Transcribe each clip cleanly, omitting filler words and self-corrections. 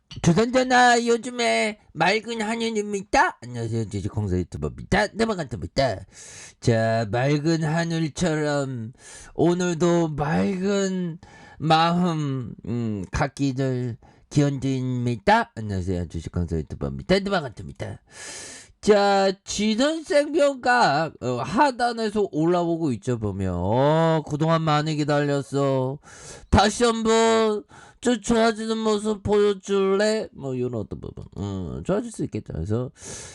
조선전화 요즘에 맑은 하늘입니다. 안녕하세요. 제주공사 유튜버입니다. 네마간입니다. 자, 맑은 하늘처럼 오늘도 맑은 마음 갖기를 기원드립니다. 안녕하세요. 주식공사 유튜버입니다. 네마간입니다. 자, 진원생명각 하단에서 올라오고 있죠. 보면 그동안 많이 기다렸어. 다시 한번 저 좋아지는 모습 보여줄래? 뭐 이런 어떤 부분 좋아질 수 있겠죠. 그래서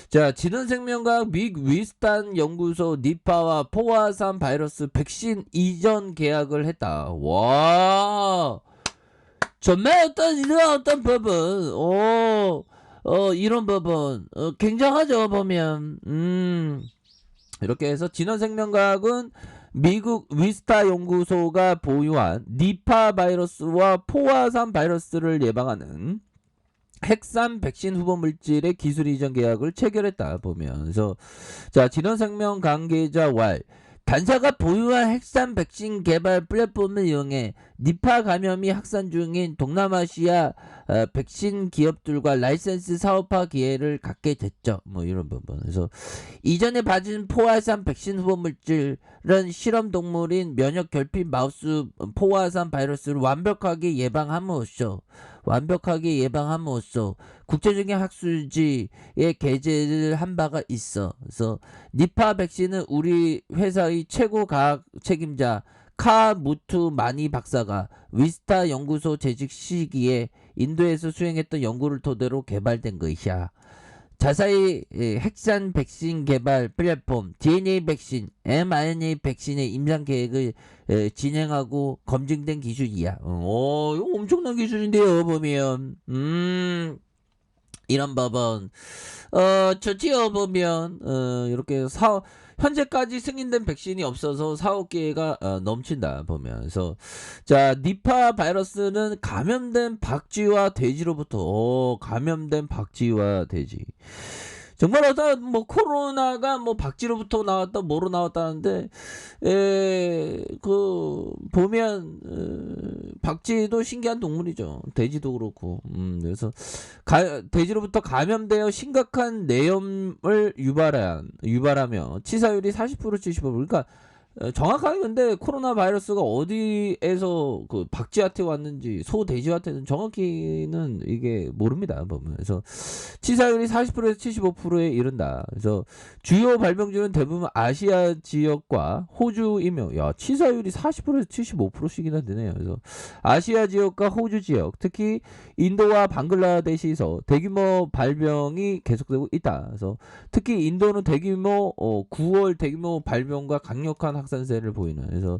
자, 진원생명각 믹 위스탄 연구소 니파와 포화산 바이러스 백신 이전 계약을 했다. 와, 정말 이런 어떤 부분 이런 부분 굉장하죠. 보면 이렇게 해서 진원생명과학은 미국 위스타 연구소가 보유한 니파 바이러스와 포화산 바이러스를 예방하는 핵산 백신 후보 물질의 기술 이전 계약을 체결했다. 보면서 자, 진원생명 관계자 왈 단사가 보유한 핵산 백신 개발 플랫폼을 이용해 니파 감염이 확산 중인 동남아시아 백신 기업들과 라이센스 사업화 기회를 갖게 됐죠. 뭐 이런 부분. 그래서 이전에 받은 포화산 백신 후보 물질은 실험 동물인 면역 결핍 마우스 포화산 바이러스를 완벽하게 예방함으로써 국제적인 학술지에 게재를 한 바가 있어. 그래서 니파 백신은 우리 회사의 최고 과학 책임자 카무투 마니 박사가 위스타 연구소 재직 시기에 인도에서 수행했던 연구를 토대로 개발된 것이야. 자사의 핵산 백신 개발 플랫폼 DNA 백신, mRNA 백신의 임상 계획을 진행하고 검증된 기술이야. 이거 엄청난 기술인데요, 보면. 이런 법은 좋지요. 보면 이렇게 현재까지 승인된 백신이 없어서 사업 기회가 넘친다. 보면서 자, 니파 바이러스는 감염된 박쥐와 돼지로부터 감염된 박쥐와 돼지, 정말 어떤 뭐 코로나가 뭐 박쥐로부터 나왔다 뭐로 나왔다는데 그 보면 박쥐도 신기한 동물이죠. 돼지도 그렇고. 그래서 돼지로부터 감염되어 심각한 뇌염을 유발하며 치사율이 40% 70%. 그러니까 정확하게 근데 코로나 바이러스가 어디에서 그 박쥐한테 왔는지 소 돼지한테는 정확히는 이게 모릅니다. 보면. 그래서 치사율이 40%에서 75%에 이른다. 그래서 주요 발병지는 대부분 아시아 지역과 호주이며, 야, 치사율이 40%에서 75%씩이나 되네요. 그래서 아시아 지역과 호주 지역, 특히 인도와 방글라데시에서 대규모 발병이 계속되고 있다. 그래서 특히 인도는 9월 대규모 발병과 강력한 확산세를 보이는. 그래서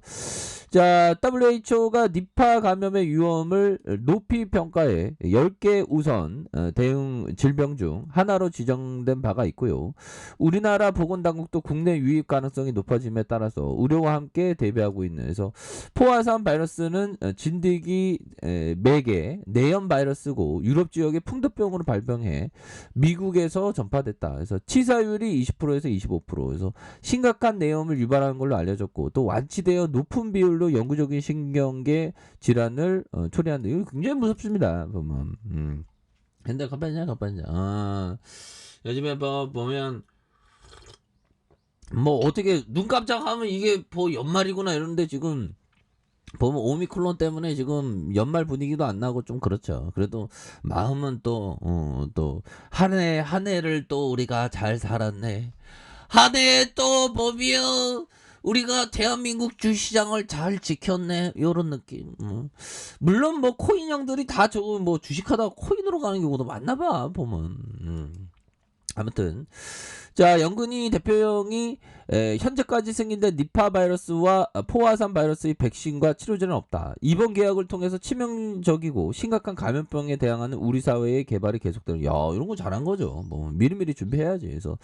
자, WHO가 니파 감염의 위험을 높이 평가해 10개 우선 대응 질병 중 하나로 지정된 바가 있고요. 우리나라 보건당국도 국내 유입 가능성이 높아짐에 따라서 우려와 함께 대비하고 있는. 그래서 포화산 바이러스는 진드기 매개 내염 바이러스고 유럽 지역의 풍토병으로 발병해 미국에서 전파됐다. 그래서 치사율이 20%에서 25%. 그래서 심각한 내염을 유발하는 걸로 알려졌고, 또 완치되어 높은 비율로 영구적인 신경계 질환을 초래한다. 이거 굉장히 무섭습니다. 보면. 근데 갑반이야. 요즘에 보면 뭐 어떻게 눈 깜짝하면 이게 뭐 연말이구나 이러는데, 지금 보면 오미크론 때문에 지금 연말 분위기도 안 나고 좀 그렇죠. 그래도 마음은 또 한 해를 또 우리가 잘 살았네. 한 해 또 보면 우리가 대한민국 주시장을 잘 지켰네. 요런 느낌. 물론 뭐 코인형들이 다 저거 뭐 주식하다가 코인으로 가는 경우도 많나 봐. 보면. 아무튼 자, 영근이 대표형이 현재까지 승인된 니파 바이러스와 포화산 바이러스의 백신과 치료제는 없다. 이번 계약을 통해서 치명적이고 심각한 감염병에 대항하는 우리 사회의 개발이 계속되는. 야, 이런 거 잘한 거죠. 뭐 미리미리 준비해야지. 그래서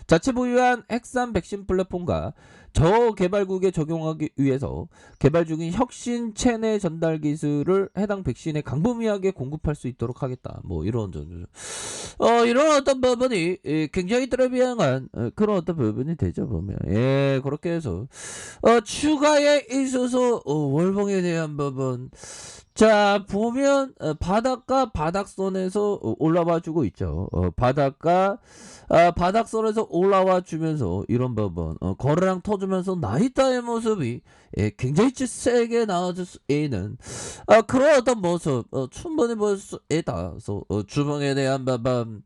자체 보유한 핵산 백신 플랫폼과 저 개발국에 적용하기 위해서 개발 중인 혁신 체내 전달 기술을 해당 백신에 광범위하게 공급할 수 있도록 하겠다. 뭐 이런 어떤 부분이 굉장히 트레비앙 다양한 그런 어떤 부분이 되죠 보면. 예, 그렇게 해서 추가에 있어서 월봉에 대한 부분. 자 보면 바닥과 바닥선에서 올라와 주고 있죠. 바닥과 바닥선에서 올라와 주면서 이런 부분 거래량 터주면서 나이다의 모습이 굉장히 세게 나와줄 수 있는 그런 어떤 모습 충분히 볼 수 있다. 그래서 주봉에 대한 부분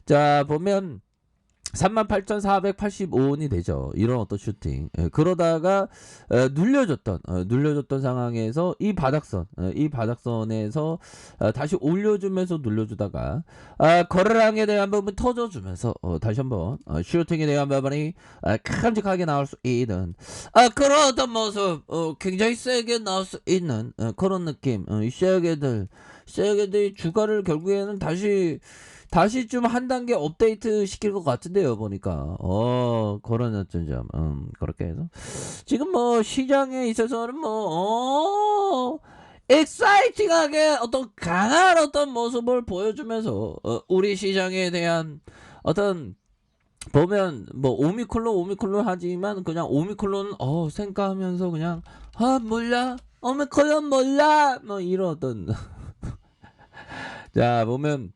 자 보면 38,485원이 되죠. 이런 어떤 슈팅. 그러다가 눌려줬던 상황에서 이 바닥선에서 다시 올려주면서 눌려주다가 거래량에 대한 부분 터져주면서 다시 한번 슈팅에 대한 부분이 큼직하게 나올 수 있는 그런 어떤 모습 굉장히 세게 나올 수 있는 그런 느낌. 이 쉐어게들이 주가를 결국에는 다시 좀 한 단계 업데이트 시킬 것 같은데요 보니까 그런 어떤 점 그렇게 해서 지금 뭐 시장에 있어서는 뭐 엑사이팅하게 어떤 강한 어떤 모습을 보여주면서 우리 시장에 대한 어떤 보면 뭐 오미클론 하지만 그냥 오미클론 생각하면서 그냥 몰라 오미클론 몰라 뭐 이런 어떤 자 보면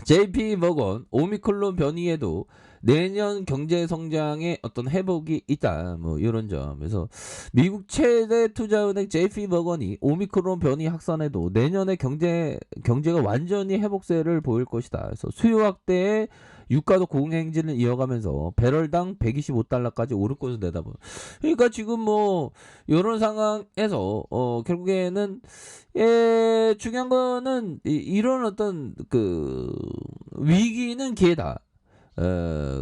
JP 모건 오미클론 변이에도 내년 경제 성장의 어떤 회복이 있다. 뭐 이런 점에서 미국 최대 투자은행 JP 모건이 오미크론 변이 확산에도 내년에 경제가 완전히 회복세를 보일 것이다. 그래서 수요 확대에 유가도 고공행진을 이어가면서 배럴당 125달러까지 오를 것을 내다보. 그러니까 지금 뭐 이런 상황에서 결국에는 중요한 거는 이런 어떤 그 위기는 기회다.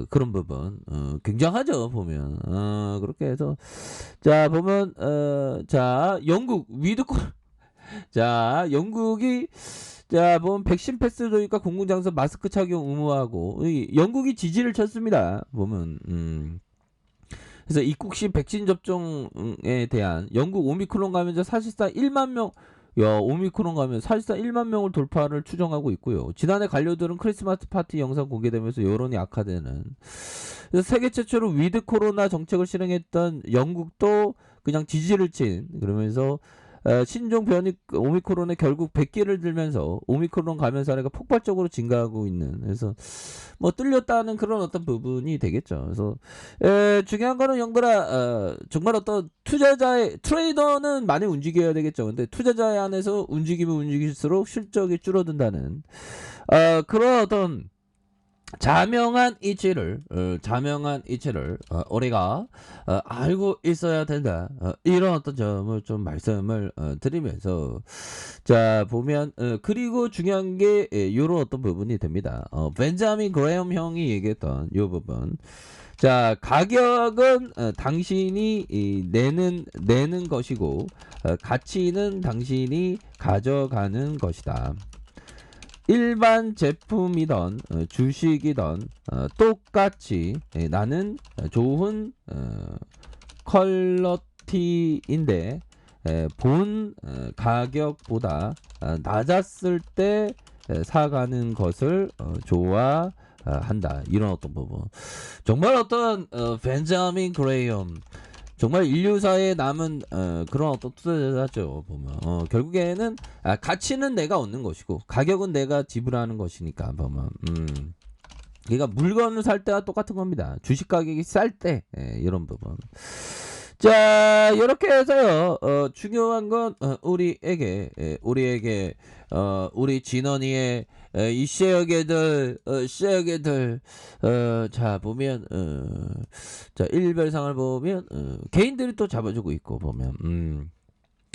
그런 부분 굉장하죠 보면 그렇게 해서 자 보면 자 영국 위드콜 자 영국이 자 보면 백신 패스 도입과 공공장소 마스크 착용 의무화하고 영국이 지지를 쳤습니다 보면 그래서 입국 시 백신 접종에 대한 영국 오미크론 감염자 사실상 1만 명 오미크론 가면 사실상 1만 명을 돌파를 추정하고 있고요. 지난해 관료들은 크리스마스 파티 영상 공개되면서 여론이 악화되는. 그래서 세계 최초로 위드 코로나 정책을 실행했던 영국도 그냥 지지를 친 그러면서 신종 변이 오미크론에 결국 100기를 들면서 오미크론 감염 사례가 폭발적으로 증가하고 있는 그래서 뭐 뚫렸다는 그런 어떤 부분이 되겠죠. 그래서 중요한 거는 영들아 정말 어떤 투자자의 트레이더는 많이 움직여야 되겠죠. 근데 투자자의 안에서 움직이면 움직일수록 실적이 줄어든다는 그런 어떤 자명한 이치를 우리가 알고 있어야 된다. 이런 어떤 점을 좀 말씀을 드리면서 자 보면 그리고 중요한 게 이런 어떤 부분이 됩니다. 벤자민 그레엄 형이 얘기했던 이 부분. 자 가격은 당신이 내는 것이고 가치는 당신이 가져가는 것이다. 일반 제품이던 주식이던 똑같이 나는 좋은 퀄러티인데 본 가격보다 낮았을 때 사가는 것을 좋아한다. 이런 어떤 부분 정말 어떤 벤자민 그레이엄 정말 인류사에 남은 그런 어떤 투자자죠 보면 결국에는 가치는 내가 얻는 것이고 가격은 내가 지불하는 것이니까 보면 그러니까 물건을 살 때와 똑같은 겁니다. 주식 가격이 쌀 때 이런 부분. 자 이렇게 해서요 중요한 건 우리에게 우리 진원이의 이 쉐어게들 자 보면 자 일별상을 보면 개인들이 또 잡아주고 있고 보면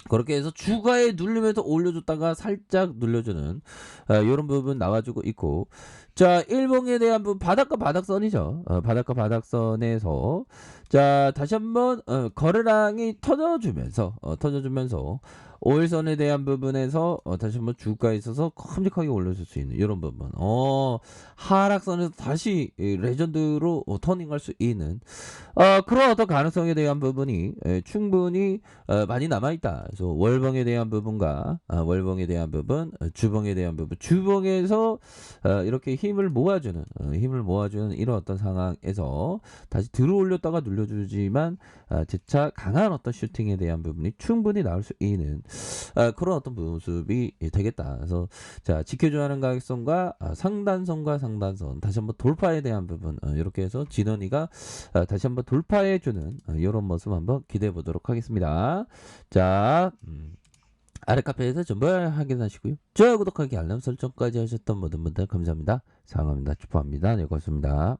그렇게 해서 주가에 눌리면서 올려줬다가 살짝 눌려주는 이런 부분 나와주고 있고 자 일봉에 대한 부분 바닥과 바닥선이죠. 바닥과 바닥선에서 자 다시 한번 거래량이 터져주면서 5일선에 대한 부분에서 다시 한번 주가에 있어서 큼직하게 올려줄 수 있는 이런 부분. 하락선에서 다시 레전드로 터닝할 수 있는 그런 어떤 가능성에 대한 부분이 충분히 많이 남아있다. 그래서 월봉에 대한 부분과 월봉에 대한 부분, 주봉에 대한 부분, 주봉에서 이렇게 힘을 모아주는 이런 어떤 상황에서 다시 들어올렸다가 눌려주지만 재차 강한 어떤 슈팅에 대한 부분이 충분히 나올 수 있는 그런 어떤 모습이 되겠다. 그래서 자 지켜줘야 하는 가격선과 상단선과 상단선 다시 한번 돌파에 대한 부분 이렇게 해서 진원이가 다시 한번 돌파해주는 이런 모습 한번 기대해 보도록 하겠습니다. 자 아래 카페에서 전부 확인하시고요. 좋아요 구독하기 알람 설정까지 하셨던 모든 분들 감사합니다. 사랑합니다. 축복합니다. 네 고맙습니다.